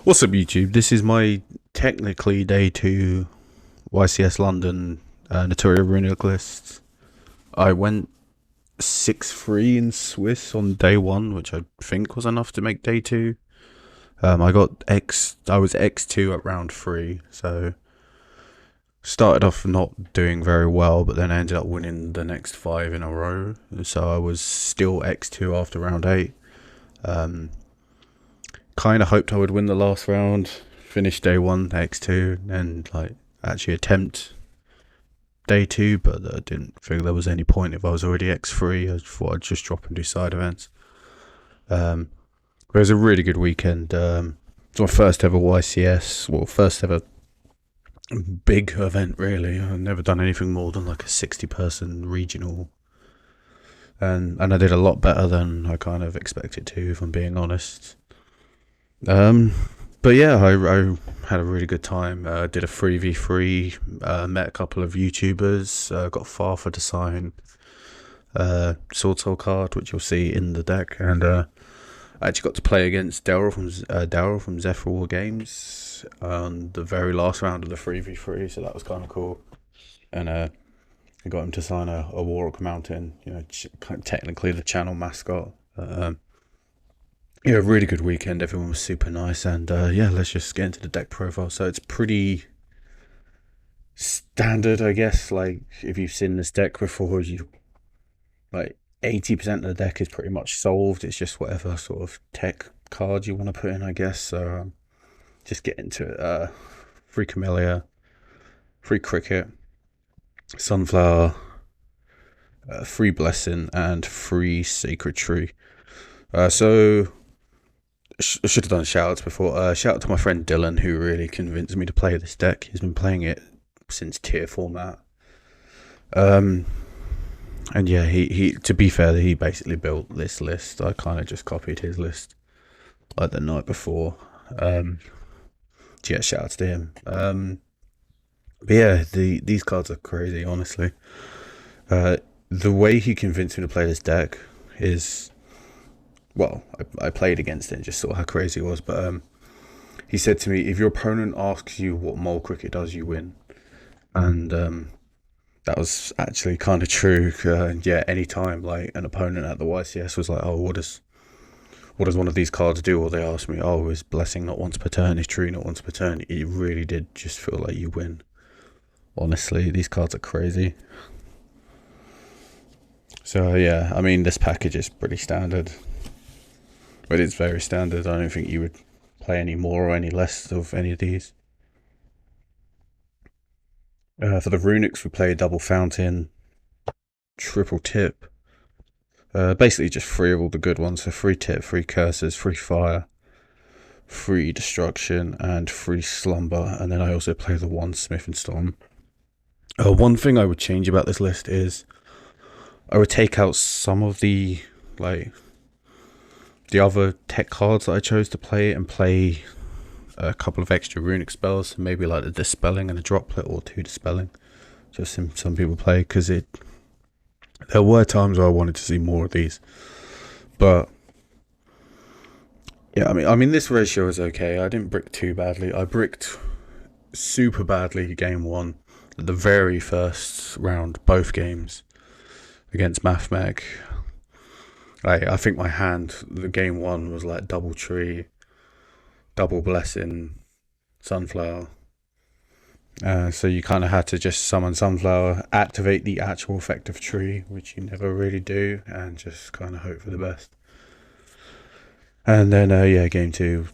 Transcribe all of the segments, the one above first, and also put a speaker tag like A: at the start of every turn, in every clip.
A: What's up, YouTube? This is my technically day 2 YCS London NATURIA RUNICK list. I went 6-3 in Swiss on day 1, which I think was enough to make day 2. I was X2 at round 3, so started off not doing very well, but then I ended up winning the next 5 in a row. So I was still X2 after round 8. Kind of hoped I would win the last round, finish day 1 X2, and actually attempt day 2, but I didn't think there was any point if I was already X3. I thought I'd just drop and do side events. It was a really good weekend. It's my first ever YCS, first ever big event really. I've never done anything more than like a 60-person regional, and I did a lot better than I kind of expected to, if I'm being honest. But yeah, I had a really good time. Did a 3v3, met a couple of YouTubers, got Farfa to sign Sword Soul card, which you'll see in the deck, and I actually got to play against Daryl from Zephyr War Games on the very last round of the 3v3, so that was kind of cool. And I got him to sign a Warrock Mountain, technically the channel mascot. Yeah, really good weekend. Everyone was super nice, and yeah, let's just get into the deck profile. So it's pretty standard, I guess. Like, if you've seen this deck before, 80% of the deck is pretty much solved. It's just whatever sort of tech card you want to put in, I guess. So just get into it. Free Camellia, free Cricket, Sunflower, free Blessing, and free Sacred Tree. So I should have done shout outs before. Shout out to my friend Dylan, who really convinced me to play this deck. He's been playing it since tier format. And yeah, he to be fair, he basically built this list. I kind of just copied his list like the night before. So yeah, shout outs to him. But yeah, these cards are crazy, honestly. The way he convinced me to play this deck is, well, I played against it and just saw how crazy it was, but he said to me, if your opponent asks you what mole cricket does, you win. And that was actually kind of true. Yeah, anytime like an opponent at the YCS was like, oh, what does one of these cards do? Or they asked me, oh, is Blessing not once per turn, is Tree not once per turn? It really did just feel like you win. Honestly, these cards are crazy. So yeah, I mean, this package is pretty standard. But it's very standard. I don't think you would play any more or any less of any of these. For the Runicks, we play double fountain, triple tip. Basically just 3 of all the good ones. So free tip, free curses, free fire, free destruction, and free slumber. And then I also play the 1 Smith and Storm. One thing I would change about this list is I would take out some of the other tech cards that I chose to play, and play a couple of extra runic spells, maybe like a dispelling and a droplet, or 2 dispelling, just some people play, because there were times where I wanted to see more of these. But yeah, I mean this ratio is okay. I didn't brick too badly. I bricked super badly game 1, the very first round, both games against MathMag. I think my hand, the game 1 was like double Tree, double Blessing, Sunflower. So you kind of had to just summon Sunflower, activate the actual effect of Tree, which you never really do, and just kind of hope for the best. And then yeah, game 2,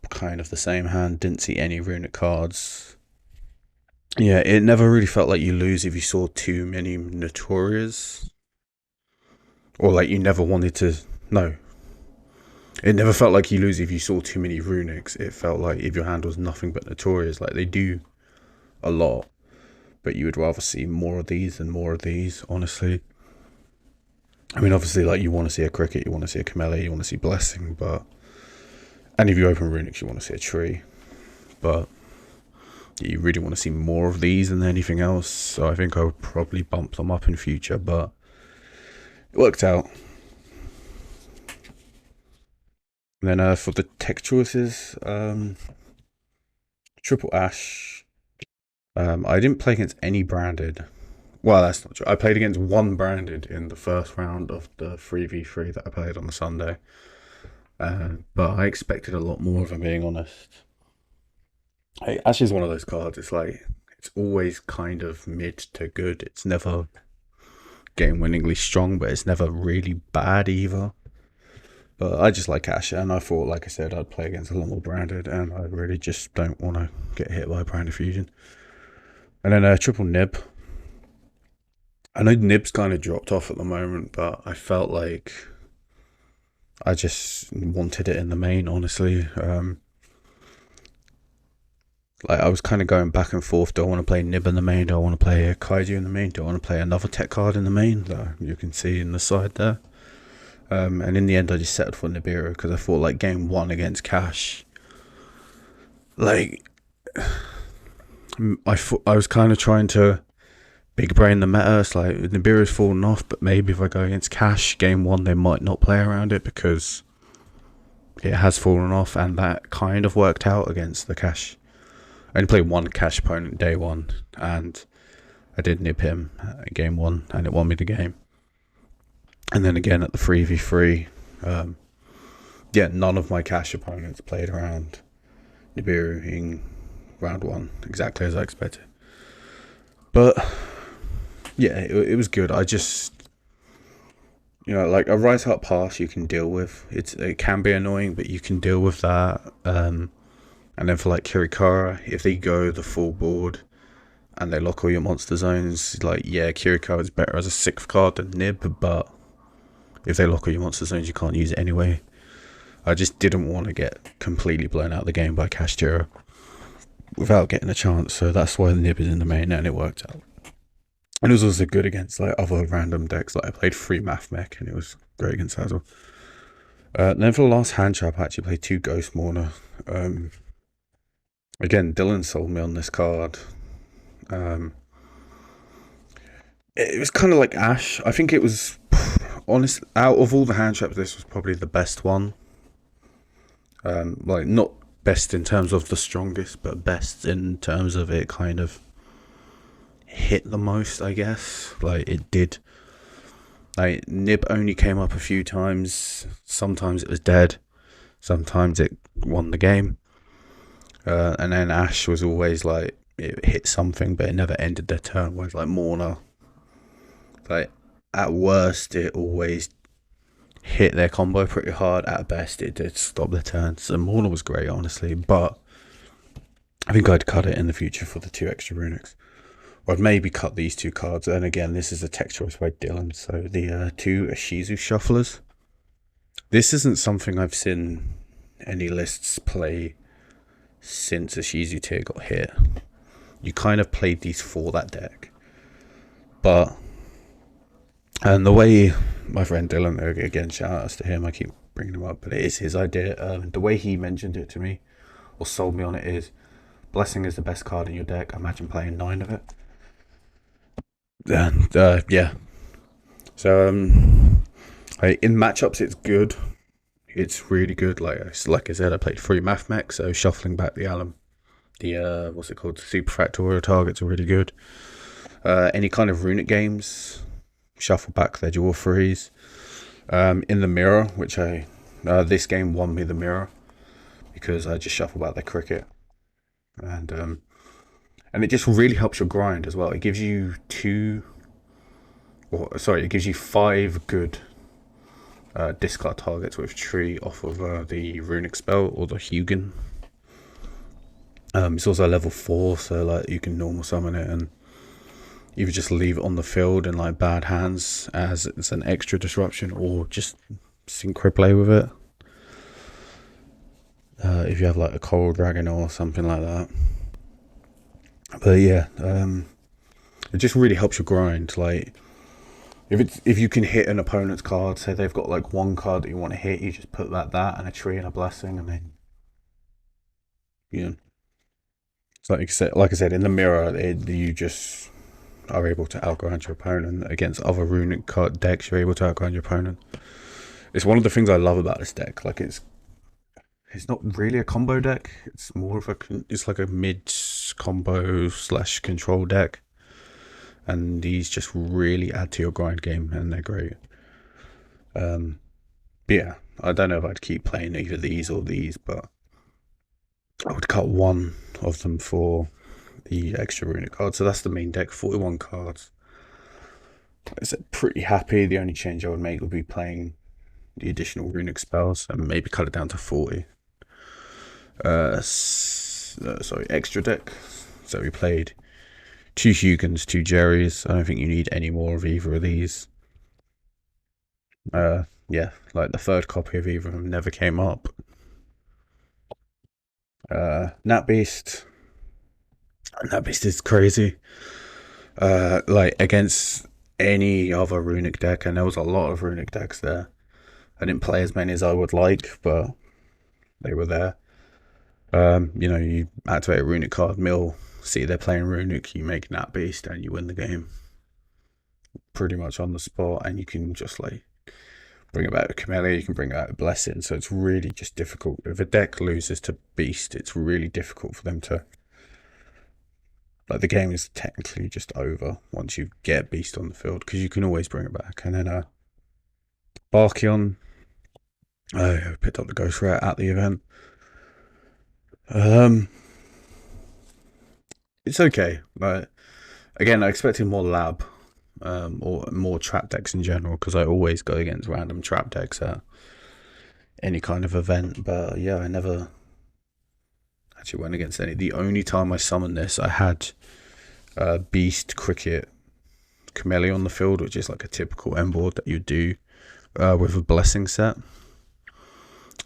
A: kind of the same hand. Didn't see any runic cards. Yeah, it never really felt like you lose if you saw too many Naturias. Or like you never wanted to. No. It never felt like you lose if you saw too many Runicks. It felt like if your hand was nothing but Naturias. Like, they do a lot, but you would rather see more of these than more of these, honestly. I mean, obviously, like, you want to see a Cricket, you want to see a Camellia, you want to see Blessing, but... And if you open Runicks, you want to see a Tree. But you really want to see more of these than anything else, so I think I would probably bump them up in future, but... It worked out. And then for the tech choices, triple ash. I didn't play against any branded. Well, that's not true. I played against one branded in the first round of the 3v3 that I played on the Sunday. But I expected a lot more, if I'm being honest. Hey, Ash is one of those cards. It's like, it's always kind of mid to good. It's never game-winningly strong, but it's never really bad either. But I just like Ash, and I thought, like I said, I'd play against a lot more branded, and I really just don't want to get hit by branded fusion. And then triple nib. I know nib's kind of dropped off at the moment, but I felt like I just wanted it in the main, honestly. Like, I was kind of going back and forth. Do I want to play nib in the main? Do I want to play a kaiju in the main? Do I want to play another tech card in the main that you can see in the side there? And in the end, I just settled for Nibiru because I thought, like, game one against Cash, like, I was kind of trying to big brain the meta. It's like, Nibiru's fallen off, but maybe if I go against Cash, game one, they might not play around it because it has fallen off, and that kind of worked out against the Cash. I only played one Cash opponent day one, and I did nib him at game one, and it won me the game. And then again at the 3v3, none of my Cash opponents played around Nibiru in round one, exactly as I expected. But yeah, it was good. I just, like a Rise Heart pass you can deal with. It can be annoying, but you can deal with that. And then for like Kirikara, if they go the full board and they lock all your monster zones, like, yeah, Kirikara is better as a 6th card than Nib, but if they lock all your monster zones, you can't use it anyway. I just didn't want to get completely blown out of the game by Cash Tira without getting a chance, so that's why the Nib is in the main, and it worked out. And it was also good against like other random decks. Like, I played free Math Mech, and it was great against that as well. Then for the last hand trap, I actually played 2 Ghost Mourner. Again, Dylan sold me on this card. It was kind of like Ash. I think it was, honest, out of all the hand traps, this was probably the best one. Like, not best in terms of the strongest, but best in terms of it kind of hit the most, I guess. Like, it did. Like, Nib only came up a few times. Sometimes it was dead. Sometimes it won the game. And then Ash was always like, it hit something, but it never ended their turn. Whereas like Mourner, like, at worst, it always hit their combo pretty hard. At best, it did stop their turns. So Mourner was great, honestly, but I think I'd cut it in the future for the 2 extra Runicks. Or I'd maybe cut these 2 cards. And again, this is a tech choice by Dylan. So the 2 Ishizu Shufflers. This isn't something I've seen any lists play since Ishizu tier got hit. You kind of played these for that deck. And the way my friend Dylan, again, shout outs to him, I keep bringing him up, but it is his idea. The way he mentioned it to me, or sold me on it, is Blessing is the best card in your deck. Imagine playing 9 of it. And yeah. So in matchups, it's good. It's really good. Like I said, I played 3 Math Mech, so shuffling back the Alum, the what's it called, Super Factorial targets are really good. Any kind of Runic games, shuffle back their dual 3s. In the mirror, which this game won me the mirror because I just shuffle back their cricket, and it just really helps your grind as well. It gives you it gives you 5 good discard targets with tree off of the Runic spell or the Hugin. It's also level 4, so like you can normal summon it and either just leave it on the field in like bad hands as it's an extra disruption, or just synchro play with it. If you have like a Coral Dragon or something like that. But yeah, it just really helps you grind. Like, if you can hit an opponent's card, say they've got like 1 card that you want to hit, you just put that and a tree and a blessing, and then it's like I said, in the mirror, you just are able to outgrind your opponent. Against other Runic card decks, you're able to outgrind your opponent. It's one of the things I love about this deck. Like, it's not really a combo deck. It's more of it's like a mid combo slash control deck, and these just really add to your grind game, and they're great. Yeah, I don't know if I'd keep playing either these or these, but I would cut one of them for the extra runic card. So that's the main deck, 41 cards. I said pretty happy. The only change I would make would be playing the additional runic spells and maybe cut it down to 40. Sorry, extra deck. So we played 2 Hugans, 2 Jerrys. I don't think you need any more of either of these. Yeah, like the third copy of either of them never came up. Nat Beast is crazy. Like against any other runic deck, and there was a lot of runic decks there. I didn't play as many as I would like, but they were there. You activate a runic card, mill, see they're playing runic, you make Nat Beast, and you win the game pretty much on the spot. And you can just like bring about a Camellia, you can bring out a Blessing. So it's really just difficult. If a deck loses to Beast, it's really difficult for them to. Like the game is technically just over once you get Beast on the field, because you can always bring it back. And then Barkion, I picked up the Ghost Rat at the event. It's okay. But again, I expected more lab, or more trap decks in general, because I always go against random trap decks at any kind of event. But yeah, I never actually went against any. The only time I summoned this, I had Beast, Cricket, Camellia on the field, which is like a typical end board that you do with a Blessing set.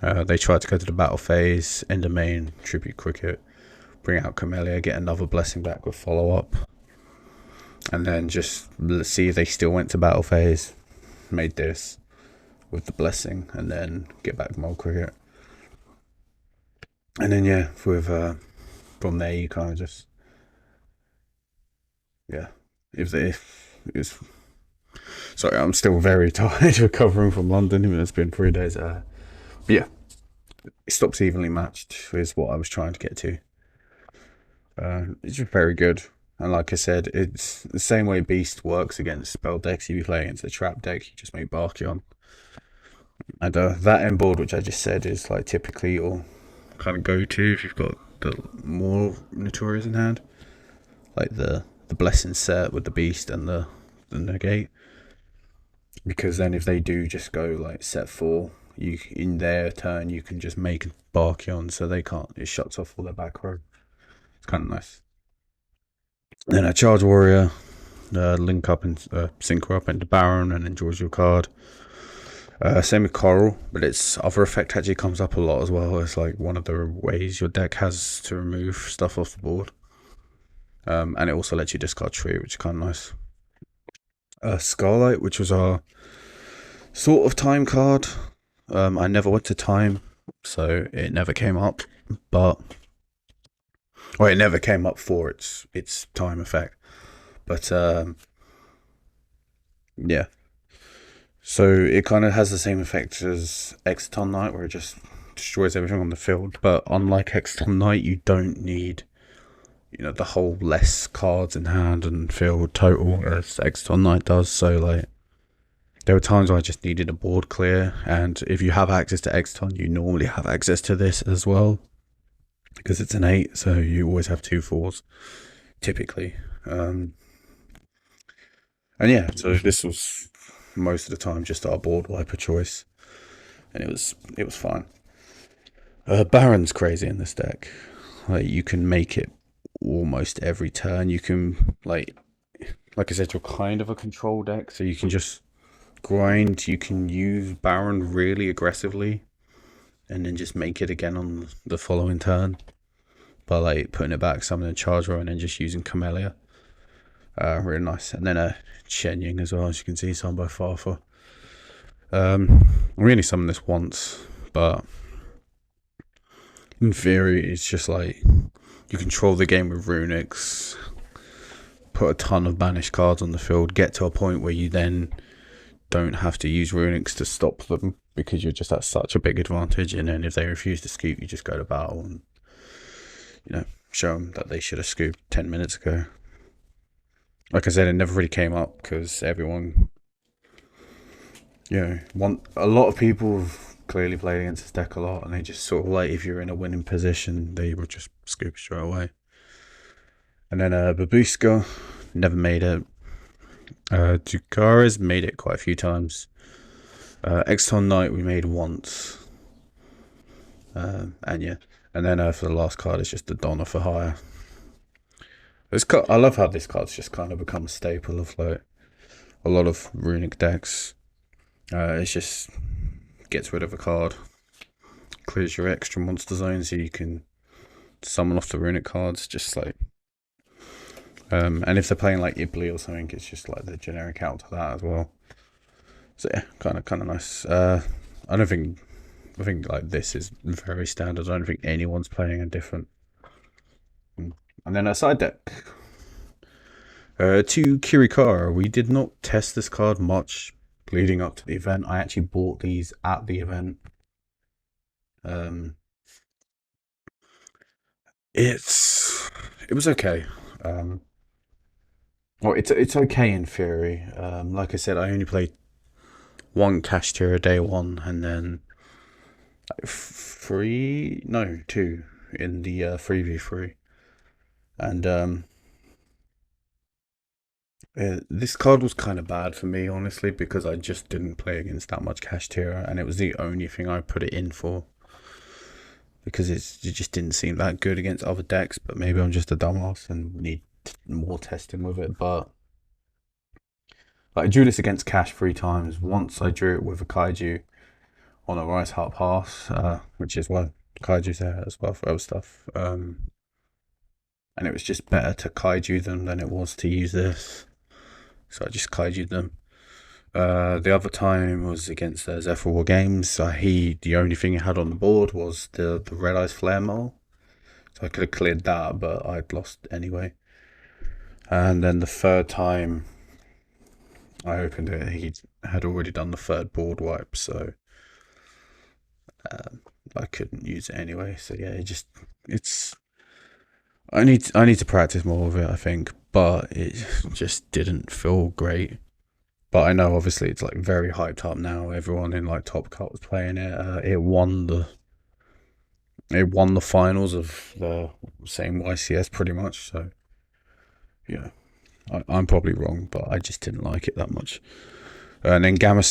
A: They tried to go to the battle phase, end of main, tribute Cricket, bring out Camellia, get another Blessing back with follow up, and then just let's see if they still went to battle phase, made this with the Blessing, and then get back to Mold Cricket. And then yeah, with from there you kind of just if sorry, I'm still very tired recovering from London, even though it's been 3 days. But yeah, it stops evenly matched is what I was trying to get to. It's just very good. And like I said, it's the same way Beast works against spell decks. If you play against a trap deck, you just make Barkion. And that end board, which I just said, is like typically your kind of go-to if you've got the more Naturias in hand. Like the Blessing set with the Beast and the Negate. Because then if they do just go like set 4, you in their turn you can just make Barkion, so they can't. It shuts off all their back row. It's kind of nice. Then a Charge Warrior, link up and sync her up into Baron, and then draws your card. Same with Coral, but its other effect actually comes up a lot as well. It's like one of the ways your deck has to remove stuff off the board. And it also lets you discard Tree, which is kind of nice. Scarlight, which was our sort of time card. I never went to time, so it never came up. It never came up for its time effect. But yeah. So it kind of has the same effect as Exaton Knight, where it just destroys everything on the field. But unlike Exaton Knight, you don't need, the whole less cards in hand and field total as Exaton Knight does. So like, there were times where I just needed a board clear, and if you have access to Exaton, you normally have access to this as well, because it's an 8, so you always have 2 4s, typically. And yeah, so this was most of the time just our board wiper choice, and it was fine. Baron's crazy in this deck. Like, you can make it almost every turn. You can like I said, you're kind of a control deck, so you can just grind. You can use Baron really aggressively and then just make it again on the following turn by like putting it back, summoning a Charge Row, and then just using Camellia. Really nice. And then a Chen Ying as well, as you can see, summoned by Farfa. I really summoned this once, but in theory it's just like you control the game with Runics, put a ton of banished cards on the field, get to a point where you then don't have to use Runics to stop them because you're just at such a big advantage. And then if they refuse to scoop, you just go to battle and, show them that they should have scooped 10 minutes ago. Like I said, it never really came up because everyone, a lot of people have clearly played against this deck a lot, and they just sort of like, if you're in a winning position, they will just scoop straight away. And then Babushka never made it. Dukara's made it quite a few times. Exton Knight we made once. And then for the last card, it's just the Donna for hire. I love how this card's just kind of become a staple of like a lot of Runic decks. It's just gets rid of a card, clears your extra monster zone, so you can summon off the Runic cards. Just like, and if they're playing like Ibli or something, it's just like the generic out to that as well. So yeah, kind of nice. I think like this is very standard. I don't think anyone's playing a different. And then a side deck. To Kirikara, we did not test this card much leading up to the event. I actually bought these at the event. It was okay. Well, it's okay in theory. Like I said, I only played one cash tier day one, and then two in the 3v3. And this card was kind of bad for me, honestly, because I just didn't play against that much cash tier, and it was the only thing I put it in for. Because it just didn't seem that good against other decks, but maybe I'm just a dumbass and need more testing with it. But like, I drew this against cash 3 times. Once I drew it with a kaiju on a Rice Heart Pass, which is why kaiju's there as well for other stuff. And it was just better to kaiju them than it was to use this. So I just kaiju'd them. The other time was against Zephyr War Games. The only thing he had on the board was the Red Eyes Flare Mole. So I could have cleared that, but I'd lost anyway. And then the third time I opened it, he had already done the third board wipe, so I couldn't use it anyway. So yeah, I need to practice more with it, I think, but it just didn't feel great. But I know obviously it's like very hyped up now. Everyone in like Top Cut was playing it. It won the finals of the same YCS pretty much. So yeah, I'm probably wrong, but I just didn't like it that much. And then Gamma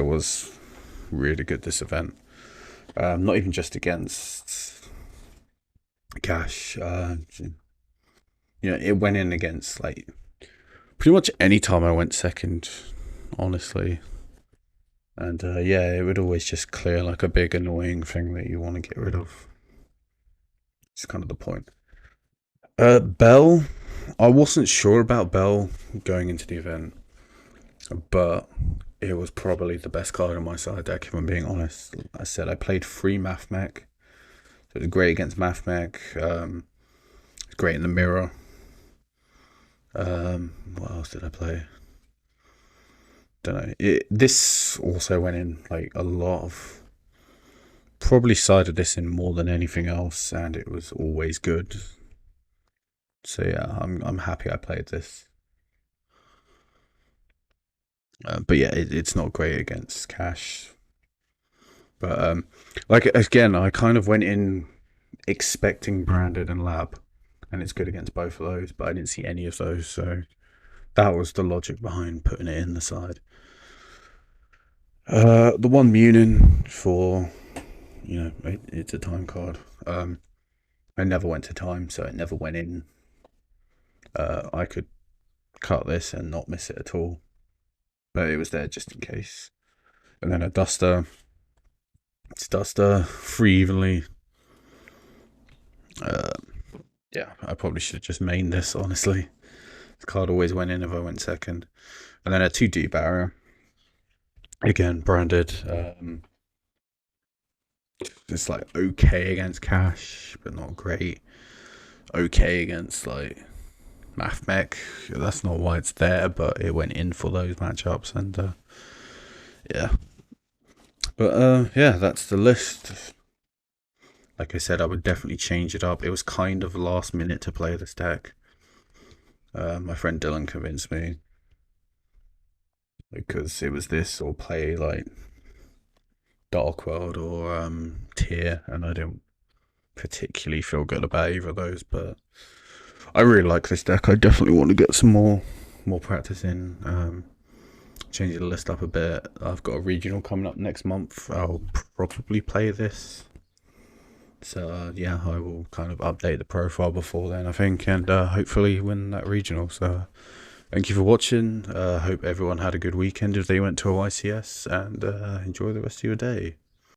A: was really good this event. Not even just against Cash. It went in against like pretty much any time I went second, honestly. And it would always just clear like a big annoying thing that you want to get rid of. It's kind of the point. Bell, I wasn't sure about Bell going into the event, but it was probably the best card on my side deck, if I'm being honest. I said I played 3 Math Mech, so it was great against Math Mech. It's great in the mirror. What else did I play? Don't know. This also went in like a lot of. Probably sided this in more than anything else, and it was always good. So yeah, I'm happy I played this. But yeah, it's not great against Cash. But like again, I kind of went in expecting Branded and Lab, and it's good against both of those, but I didn't see any of those, so that was the logic behind putting it in the side. The one Munin for, it's a time card. I never went to time, so it never went in. I could cut this and not miss it at all, but it was there just in case. And then a Duster. It's Duster, 3 evenly. Yeah, I probably should have just mained this, honestly. This card always went in if I went second. And then a 2D barrier. Again, branded. It's like okay against Cash, but not great. Okay against like Math Mech. That's not why it's there, but it went in for those matchups, and yeah. But yeah, that's the list. Like I said, I would definitely change it up. It was kind of last minute to play this deck. My friend Dylan convinced me because it was this or play like Dark World or Tier, and I didn't particularly feel good about either of those. But I really like this deck. I definitely want to get some more practice in. Change the list up a bit. I've got a regional coming up next month. I'll probably play this. So yeah, I will kind of update the profile before then, I think, and hopefully win that regional. So thank you for watching. Hope everyone had a good weekend if they went to a YCS, and enjoy the rest of your day.